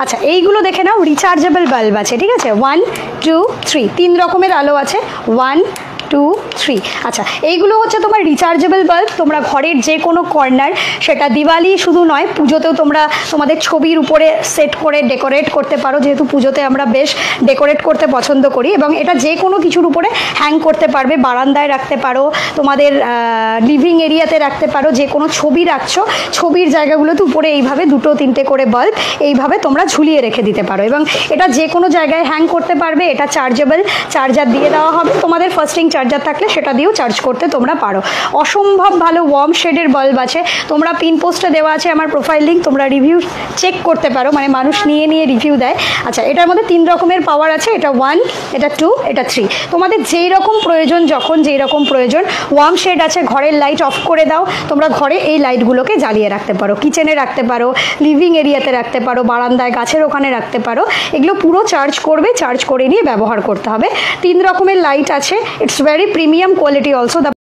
আচ্ছা এইগুলো দেখে নাও, রিচার্জেবল বাল্ব আছে, ঠিক আছে, 1 2 3 3 রকমের আলো আছে, 1 2 3। আচ্ছা এইগুলো হচ্ছে তোমার রিচার্জেবল বাল্ব। তোমরা ঘরের যে কোনো কর্নার, সেটা দিওয়ালি শুধু নয়, পুজোতেও তোমরা তোমাদের ছবির উপরে সেট করে ডেকোরেট করতে পারো, যেহেতু পুজোতে আমরা বেশ ডেকোরেট করতে পছন্দ করি। এবং এটা যে কোনো কিছুর উপরে হ্যাং করতে পারবে, বারান্দায় রাখতে পারো, তোমাদের লিভিং এরিয়াতে রাখতে পারো, যে কোনো ছবি রাখছো ছবির জায়গাগুলোতে উপরে এইভাবে 2 3টে করে বাল্ব এইভাবে তোমরা ঝুলিয়ে রেখে দিতে পারো। এবং এটা যে কোনো জায়গায় হ্যাং করতে পারবে। এটা চার্জেবল, চার্জার দিয়ে দেওয়া হবে, তোমাদের ফার্স্টিং চার্জার থাকলে সেটা দিয়েও চার্জ করতে তোমরা পারো। অসম্ভব ভালো ওয়ার্ম শেডের বাল্ব আছে, তোমরা পিন পোস্টে দেওয়া আছে আমার প্রোফাইল লিঙ্ক, তোমরা রিভিউ চেক করতে পারো, মানে মানুষ নিয়ে নিয়ে রিভিউ দেয়। আচ্ছা এটার মধ্যে 3 রকমের পাওয়ার আছে, এটা 1, এটা 2, এটা 3। তোমাদের যেই রকম প্রয়োজন, যখন যেই রকম প্রয়োজন। ওয়ার্ম শেড আছে, ঘরের লাইট অফ করে দাও, তোমরা ঘরে এই লাইটগুলোকে জ্বালিয়ে রাখতে পারো, কিচেনে রাখতে পারো, লিভিং এরিয়াতে রাখতে পারো, বারান্দায় গাছের ওখানে রাখতে পারো। এগুলো পুরো চার্জ করবে, চার্জ করে নিয়ে ব্যবহার করতে হবে। 3 রকমের লাইট আছে, it's very premium quality also.